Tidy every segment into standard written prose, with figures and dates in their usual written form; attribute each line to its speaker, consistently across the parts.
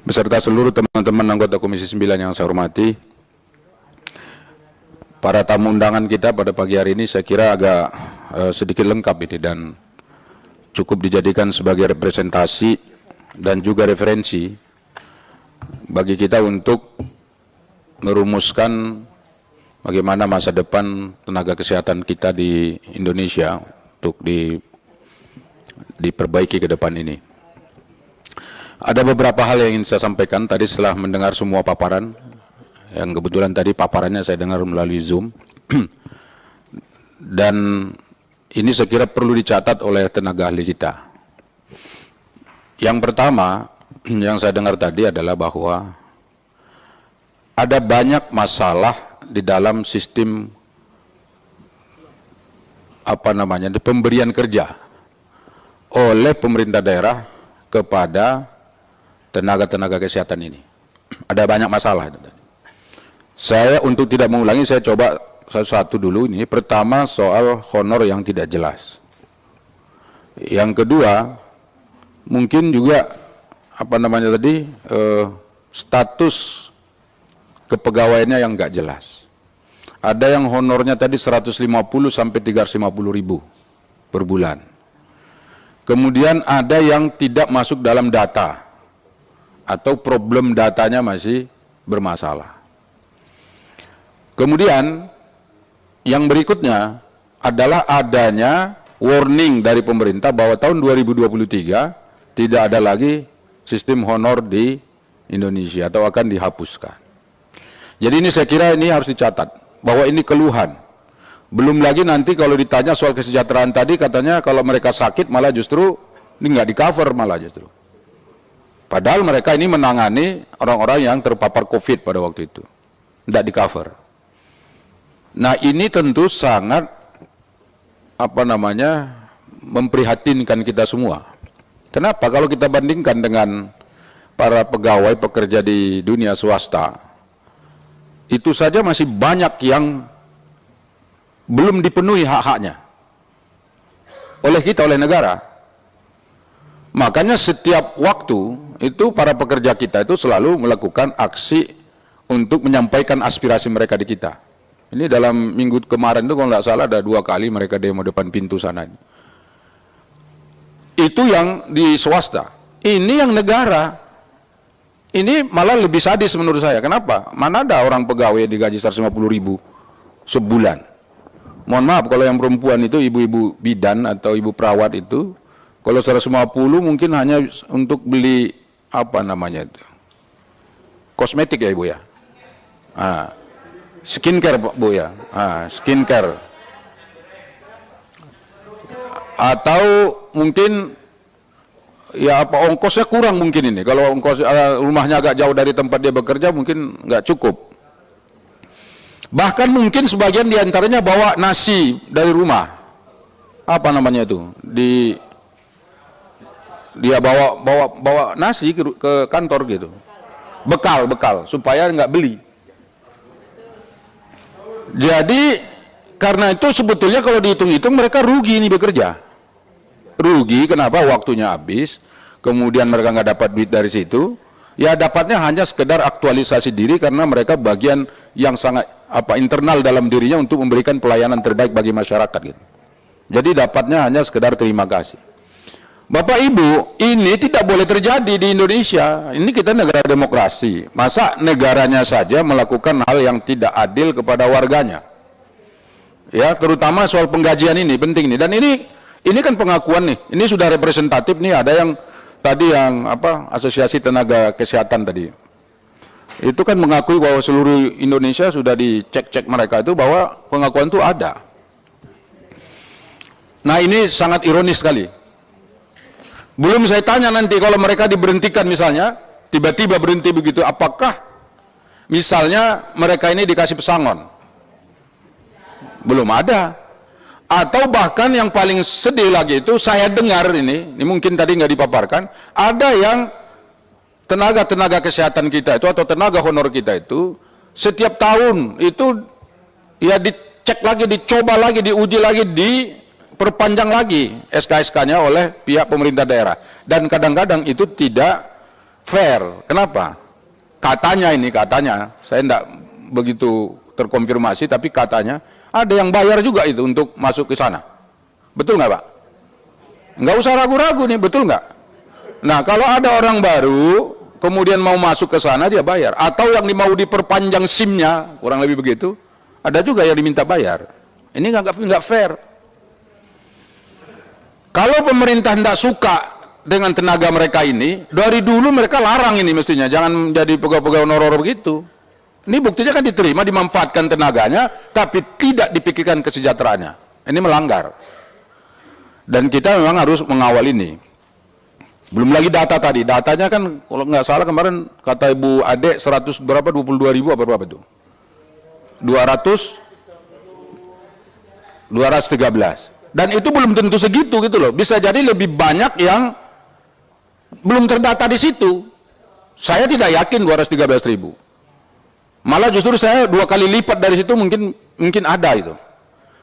Speaker 1: beserta seluruh teman-teman anggota Komisi 9 yang saya hormati, para tamu undangan kita pada pagi hari ini saya kira agak sedikit lengkap ini dan cukup dijadikan sebagai representasi dan juga referensi bagi kita untuk merumuskan bagaimana masa depan tenaga kesehatan kita di Indonesia untuk diperbaiki ke depan ini. Ada beberapa hal yang ingin saya sampaikan tadi setelah mendengar semua paparan, yang kebetulan tadi paparannya saya dengar melalui Zoom, dan ini saya kira perlu dicatat oleh tenaga ahli kita. Yang pertama, yang saya dengar tadi adalah bahwa ada banyak masalah di dalam sistem di pemberian kerja oleh pemerintah daerah kepada tenaga-tenaga kesehatan ini. Ada banyak masalah. Saya untuk tidak mengulangi, saya coba satu-satu dulu ini. Pertama, soal honor yang tidak jelas. Yang kedua, mungkin juga status kepegawaiannya yang nggak jelas. Ada yang honornya tadi 150 sampai 350 ribu per bulan. Kemudian ada yang tidak masuk dalam data atau problem datanya masih bermasalah. Kemudian yang berikutnya adalah adanya warning dari pemerintah bahwa tahun 2023 tidak ada lagi sistem honor di Indonesia atau akan dihapuskan. Jadi ini saya kira ini harus dicatat bahwa ini keluhan. Belum lagi nanti kalau ditanya soal kesejahteraan tadi katanya kalau mereka sakit malah justru ini nggak di cover malah justru. Padahal mereka ini menangani orang-orang yang terpapar COVID pada waktu itu. Tidak di cover. Nah ini tentu sangat memprihatinkan kita semua. Kenapa? Kalau kita bandingkan dengan para pegawai pekerja di dunia swasta, itu saja masih banyak yang belum dipenuhi hak-haknya oleh kita, oleh negara. Makanya setiap waktu itu para pekerja kita itu selalu melakukan aksi untuk menyampaikan aspirasi mereka di kita. Ini dalam minggu kemarin itu kalau nggak salah ada 2 kali mereka demo depan pintu sana. Itu yang di swasta. Ini yang negara. Ini malah lebih sadis menurut saya. Kenapa? Mana ada orang pegawai digaji 150 ribu sebulan. Mohon maaf kalau yang perempuan itu ibu-ibu bidan atau ibu perawat itu, kalau 150 mungkin hanya untuk beli kosmetik ya Ibu ya. Skincare Bu ya. Skincare. Atau mungkin ya ongkosnya kurang mungkin ini. Kalau ongkos rumahnya agak jauh dari tempat dia bekerja mungkin nggak cukup. Bahkan mungkin sebagian diantaranya bawa nasi dari rumah. Dia bawa nasi ke kantor gitu, bekal supaya nggak beli. Jadi karena itu sebetulnya kalau dihitung-hitung mereka rugi nih bekerja, rugi. Kenapa? Waktunya habis, kemudian mereka nggak dapat duit dari situ. Ya dapatnya hanya sekedar aktualisasi diri karena mereka bagian yang sangat internal dalam dirinya untuk memberikan pelayanan terbaik bagi masyarakat gitu. Jadi dapatnya hanya sekedar terima kasih. Bapak Ibu, ini tidak boleh terjadi di Indonesia. Ini kita negara demokrasi. Masa negaranya saja melakukan hal yang tidak adil kepada warganya? Ya, terutama soal penggajian ini penting nih. Dan ini kan pengakuan nih. Ini sudah representatif nih. Ada yang tadi Asosiasi Tenaga Kesehatan tadi. Itu kan mengakui bahwa seluruh Indonesia sudah dicek-cek mereka itu bahwa pengakuan itu ada. Nah, ini sangat ironis sekali. Belum saya tanya nanti kalau mereka diberhentikan misalnya, tiba-tiba berhenti begitu, apakah misalnya mereka ini dikasih pesangon? Belum ada. Atau bahkan yang paling sedih lagi itu saya dengar ini mungkin tadi nggak dipaparkan, ada yang tenaga kesehatan kita itu atau tenaga honor kita itu setiap tahun itu ya dicek lagi, dicoba lagi, diuji lagi, perpanjang lagi SK-SK-nya oleh pihak pemerintah daerah, dan kadang-kadang itu tidak fair. Kenapa? Katanya, saya tidak begitu terkonfirmasi, tapi katanya ada yang bayar juga itu untuk masuk ke sana. Betul nggak Pak? Nggak usah ragu-ragu nih, betul nggak? Nah, kalau ada orang baru, kemudian mau masuk ke sana, dia bayar. Atau yang mau diperpanjang SIM-nya, kurang lebih begitu, ada juga yang diminta bayar. Ini nggak fair. Kalau pemerintah tidak suka dengan tenaga mereka ini, dari dulu mereka larang ini mestinya, jangan menjadi pegawai-pegawai honorer begitu. Ini buktinya kan diterima, dimanfaatkan tenaganya, tapi tidak dipikirkan kesejahteraannya. Ini melanggar. Dan kita memang harus mengawal ini. Belum lagi data tadi, datanya kan kalau nggak salah kemarin kata Ibu Ade 100 berapa, 22.000 apa berapa itu? 213. Dan itu belum tentu segitu gitu loh. Bisa jadi lebih banyak yang belum terdata di situ. Saya tidak yakin 213.000. Malah justru saya 2 kali lipat dari situ mungkin ada itu.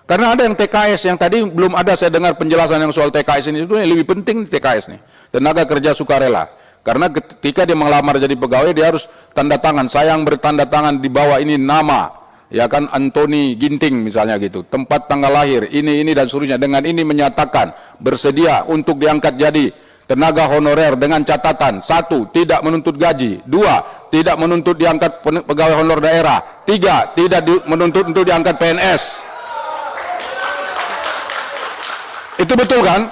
Speaker 1: Karena ada yang TKS yang tadi belum ada saya dengar penjelasan yang soal TKS ini, itu yang lebih penting TKS nih. Tenaga kerja sukarela. Karena ketika dia melamar jadi pegawai dia harus tanda tangan. Saya yang bertanda tangan di bawah ini nama, ya kan, Antoni Ginting misalnya gitu. Tempat tanggal lahir, ini dan seterusnya. Dengan ini menyatakan bersedia untuk diangkat jadi tenaga honorer dengan catatan: 1. Tidak menuntut gaji. 2. Tidak menuntut diangkat pegawai honorer daerah. 3. Tidak menuntut untuk diangkat PNS. Itu betul kan?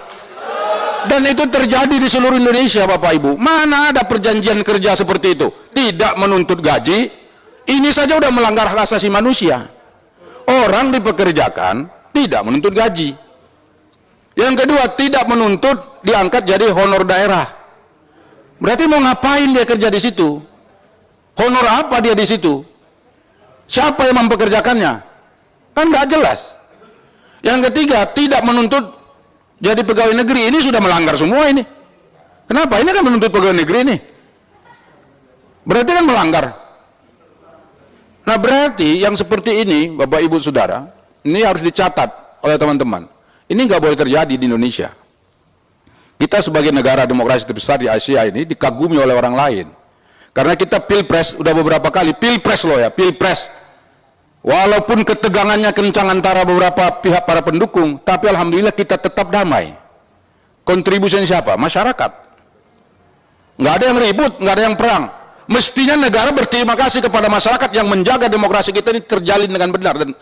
Speaker 1: Dan itu terjadi di seluruh Indonesia Bapak Ibu. Mana ada perjanjian kerja seperti itu? Tidak menuntut gaji. Ini saja udah melanggar hak asasi manusia. Orang dipekerjakan tidak menuntut gaji. Yang kedua, tidak menuntut diangkat jadi honor daerah. Berarti mau ngapain dia kerja di situ? Honor apa dia di situ? Siapa yang mempekerjakannya? Kan nggak jelas. Yang ketiga, tidak menuntut jadi pegawai negeri. Ini sudah melanggar semua ini. Kenapa? Ini kan menuntut pegawai negeri ini. Berarti kan melanggar. Nah, berarti yang seperti ini, Bapak Ibu Saudara, ini harus dicatat oleh teman-teman. Ini nggak boleh terjadi di Indonesia. Kita sebagai negara demokrasi terbesar di Asia ini dikagumi oleh orang lain. Karena kita pilpres, udah beberapa kali, pilpres loh ya, pilpres. Walaupun ketegangannya kencang antara beberapa pihak para pendukung, tapi alhamdulillah kita tetap damai. Kontribusinya siapa? Masyarakat. Nggak ada yang ribut, nggak ada yang perang. Mestinya negara berterima kasih kepada masyarakat yang menjaga demokrasi kita ini terjalin dengan benar dan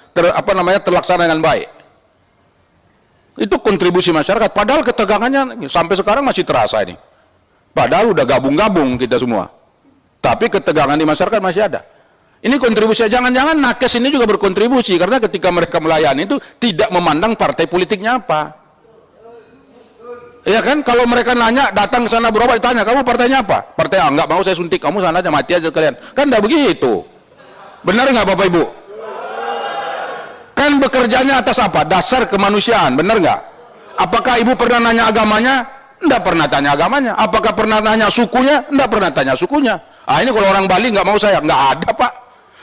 Speaker 1: terlaksana dengan baik. Itu kontribusi masyarakat. Padahal ketegangannya sampai sekarang masih terasa ini. Padahal udah gabung-gabung kita semua. Tapi ketegangan di masyarakat masih ada. Ini kontribusi. Jangan-jangan nakes ini juga berkontribusi karena ketika mereka melayani itu tidak memandang partai politiknya apa. Ya kan, kalau mereka nanya, datang ke sana berobat, ditanya, kamu partainya apa? Partai A, enggak mau saya suntik, kamu sana aja, mati aja kalian. Kan enggak begitu. Benar nggak Bapak Ibu? Kan bekerjanya atas apa? Dasar kemanusiaan, benar nggak? Apakah Ibu pernah nanya agamanya? Enggak pernah tanya agamanya. Apakah pernah nanya sukunya? Enggak pernah tanya sukunya. Ah, ini kalau orang Bali nggak mau saya, nggak ada Pak.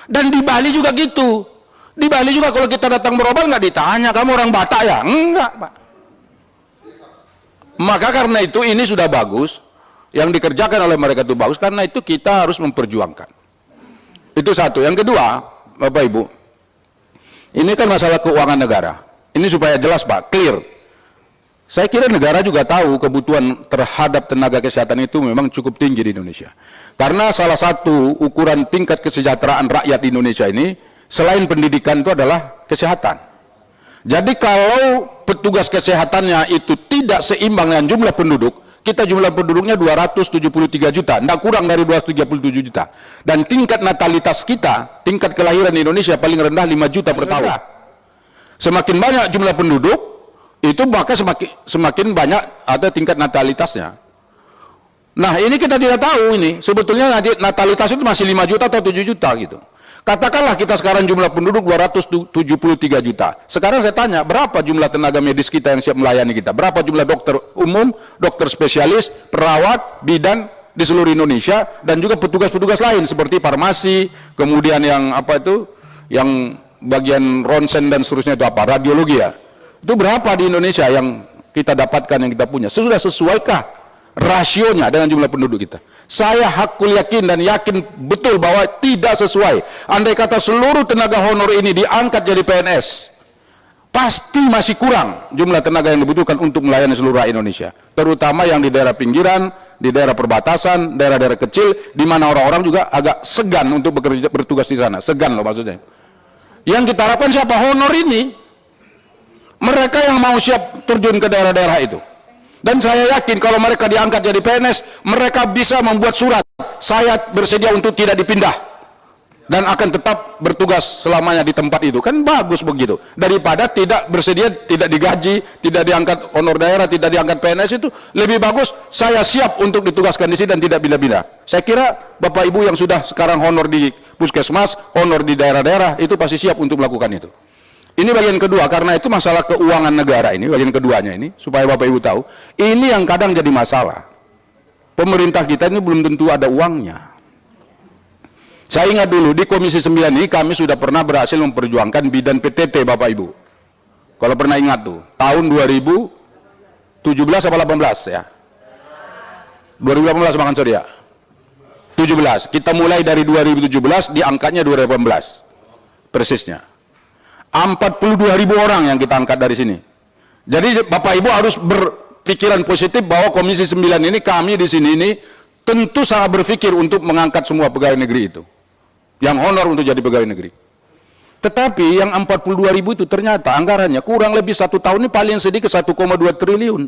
Speaker 1: Dan di Bali juga gitu. Di Bali juga kalau kita datang berobat nggak ditanya, kamu orang Batak ya? Enggak Pak. Maka karena itu ini sudah bagus, yang dikerjakan oleh mereka itu bagus, karena itu kita harus memperjuangkan. Itu satu. Yang kedua, Bapak Ibu, ini kan masalah keuangan negara. Ini supaya jelas Pak, clear. Saya kira negara juga tahu kebutuhan terhadap tenaga kesehatan itu memang cukup tinggi di Indonesia. Karena salah satu ukuran tingkat kesejahteraan rakyat di Indonesia ini, selain pendidikan itu adalah kesehatan. Jadi kalau petugas kesehatannya itu tidak seimbang dengan jumlah penduduk, kita jumlah penduduknya 273 juta, tidak kurang dari 237 juta. Dan tingkat natalitas kita, tingkat kelahiran di Indonesia paling rendah 5 juta per tahun. Semakin banyak jumlah penduduk, itu maka semakin banyak ada tingkat natalitasnya. Nah ini kita tidak tahu ini, sebetulnya natalitas itu masih 5 juta atau 7 juta gitu. Katakanlah kita sekarang jumlah penduduk 273 juta. Sekarang saya tanya, berapa jumlah tenaga medis kita yang siap melayani kita? Berapa jumlah dokter umum, dokter spesialis, perawat, bidan di seluruh Indonesia, dan juga petugas-petugas lain seperti farmasi, kemudian yang apa itu, yang bagian ronsen dan seterusnya itu apa? Radiologi ya. Itu berapa di Indonesia yang kita dapatkan, yang kita punya? Sudah sesuaikah rasionya dengan jumlah penduduk kita. Saya hakul yakin dan yakin betul bahwa tidak sesuai. Andai kata seluruh tenaga honor ini diangkat jadi PNS, pasti masih kurang jumlah tenaga yang dibutuhkan untuk melayani seluruh rakyat Indonesia, terutama yang di daerah pinggiran, di daerah perbatasan, daerah-daerah kecil, di mana orang-orang juga agak segan untuk bekerja, bertugas di sana. Segan loh maksudnya. Yang kita harapkan siapa? Honor ini. Mereka yang mau siap terjun ke daerah-daerah itu. Dan saya yakin kalau mereka diangkat jadi PNS, mereka bisa membuat surat, saya bersedia untuk tidak dipindah dan akan tetap bertugas selamanya di tempat itu. Kan bagus begitu, daripada tidak bersedia, tidak digaji, tidak diangkat honor daerah, tidak diangkat PNS. Itu lebih bagus, saya siap untuk ditugaskan di sini dan tidak pindah-pindah. Saya kira Bapak Ibu yang sudah sekarang honor di puskesmas, honor di daerah-daerah, itu pasti siap untuk melakukan itu. Ini bagian kedua, karena itu masalah keuangan negara ini, bagian keduanya ini, supaya Bapak Ibu tahu, ini yang kadang jadi masalah. Pemerintah kita ini belum tentu ada uangnya. Saya ingat dulu, di Komisi 9 ini kami sudah pernah berhasil memperjuangkan bidan PTT Bapak Ibu. Kalau pernah ingat tuh, tahun 2017 atau 18 ya? 2018 makan sorry ya? 17, kita mulai dari 2017, diangkatnya 2018, persisnya. 42.000 orang yang kita angkat dari sini. Jadi Bapak Ibu harus berpikiran positif bahwa Komisi 9 ini, kami di sini ini tentu sangat berpikir untuk mengangkat semua pegawai negeri itu, yang honor untuk jadi pegawai negeri. Tetapi yang 42.000 itu ternyata anggarannya kurang lebih 1 tahun ini paling sedikit 1,2 triliun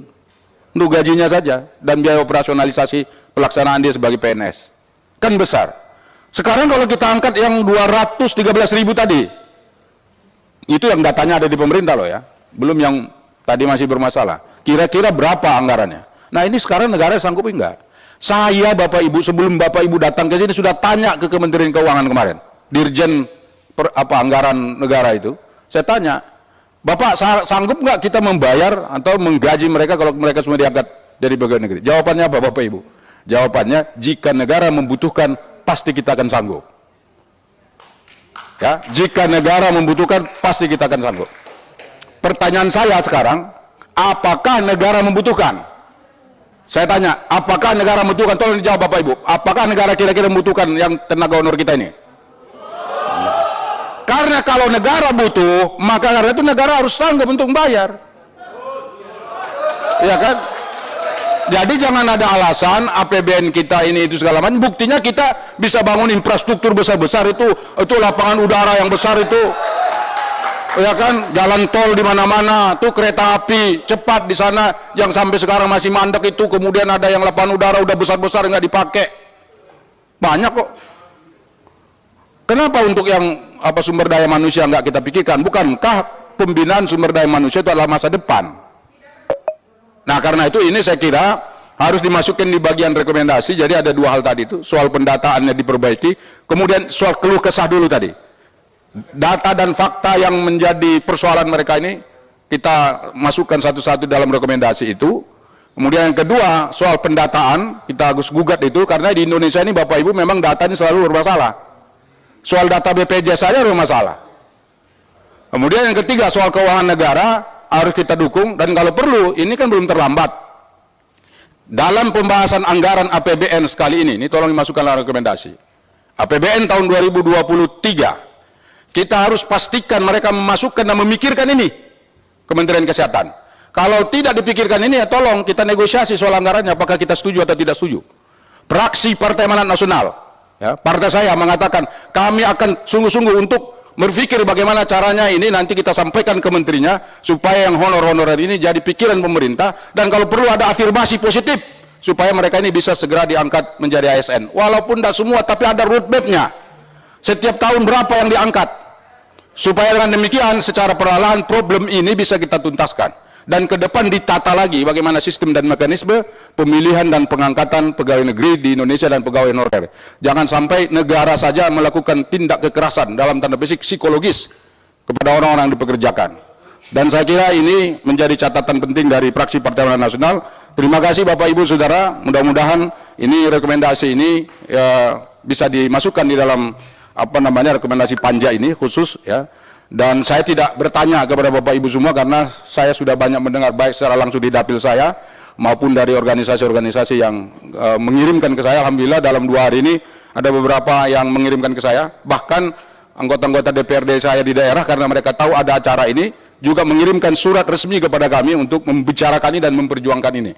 Speaker 1: untuk gajinya saja dan biaya operasionalisasi pelaksanaan dia sebagai PNS. Kan besar. Sekarang kalau kita angkat yang 213.000 tadi, itu yang datanya ada di pemerintah loh ya, belum yang tadi masih bermasalah. Kira-kira berapa anggarannya? Nah ini sekarang negara sanggup enggak? Saya Bapak Ibu sebelum Bapak Ibu datang ke sini sudah tanya ke Kementerian Keuangan kemarin, Dirjen anggaran negara itu, saya tanya, Bapak sanggup nggak kita membayar atau menggaji mereka kalau mereka semua diangkat dari pegawai negeri? Jawabannya apa Bapak Ibu? Jawabannya, jika negara membutuhkan pasti kita akan sanggup. Ya, jika negara membutuhkan pasti kita akan sanggup. Pertanyaan saya sekarang, apakah negara membutuhkan? Saya tanya, apakah negara membutuhkan? Tolong dijawab Bapak Ibu. Apakah negara kira-kira membutuhkan yang tenaga honor kita ini? Karena kalau negara butuh, maka karena itu negara harus sanggup untuk membayar. Ya kan? Jadi jangan ada alasan APBN kita ini itu segala macam. Buktinya kita bisa bangun infrastruktur besar-besar itu lapangan udara yang besar itu, ya kan, jalan tol di mana-mana, tuh kereta api cepat di sana yang sampai sekarang masih mandek itu, kemudian ada yang lapangan udara udah besar-besar nggak dipakai, banyak kok. Kenapa untuk yang sumber daya manusia nggak kita pikirkan? Bukankah pembinaan sumber daya manusia itu adalah masa depan? Nah karena itu ini saya kira harus dimasukkan di bagian rekomendasi. Jadi ada 2 hal tadi itu, soal pendataannya diperbaiki, kemudian soal keluh kesah dulu tadi, data dan fakta yang menjadi persoalan mereka ini kita masukkan satu-satu dalam rekomendasi itu. Kemudian yang kedua soal pendataan, kita harus gugat itu, karena di Indonesia ini Bapak Ibu memang data ini selalu bermasalah. Soal data BPJS saja bermasalah. Kemudian yang ketiga soal keuangan negara harus kita dukung, dan kalau perlu ini kan belum terlambat dalam pembahasan anggaran APBN sekali ini tolong dimasukkan dalam rekomendasi APBN tahun 2023. Kita harus pastikan mereka memasukkan dan memikirkan ini, Kementerian Kesehatan. Kalau tidak dipikirkan ini, ya tolong kita negosiasi soal anggarannya, apakah kita setuju atau tidak setuju. Praksi Partai Amanat Nasional, ya, partai saya mengatakan kami akan sungguh-sungguh untuk berpikir bagaimana caranya ini nanti kita sampaikan ke menterinya supaya yang honor-honorer ini jadi pikiran pemerintah, dan kalau perlu ada afirmasi positif supaya mereka ini bisa segera diangkat menjadi ASN. Walaupun tidak semua, tapi ada roadmap-nya. Setiap tahun berapa yang diangkat, supaya dengan demikian secara perlahan problem ini bisa kita tuntaskan. Dan ke depan ditata lagi bagaimana sistem dan mekanisme pemilihan dan pengangkatan pegawai negeri di Indonesia dan pegawai honorer. Jangan sampai negara saja melakukan tindak kekerasan dalam tanda petik psikologis kepada orang-orang yang dipekerjakan. Dan saya kira ini menjadi catatan penting dari fraksi Partai Amanat Nasional. Terima kasih Bapak Ibu Saudara, mudah-mudahan ini rekomendasi ini bisa dimasukkan di dalam rekomendasi panja ini khusus ya. Dan saya tidak bertanya kepada Bapak Ibu semua karena saya sudah banyak mendengar baik secara langsung di dapil saya maupun dari organisasi-organisasi yang mengirimkan ke saya. Alhamdulillah dalam 2 hari ini ada beberapa yang mengirimkan ke saya, bahkan anggota-anggota DPRD saya di daerah karena mereka tahu ada acara ini juga mengirimkan surat resmi kepada kami untuk membicarakan ini dan memperjuangkan ini.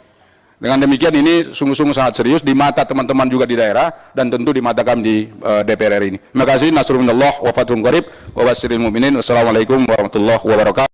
Speaker 1: Dengan demikian ini sungguh-sungguh sangat serius di mata teman-teman juga di daerah dan tentu di mata kami di DPR RI ini. Terima kasih. Nasrullah wa fathun qarib wa basyiril mu'minin. Wassalamualaikum warahmatullahi wabarakatuh.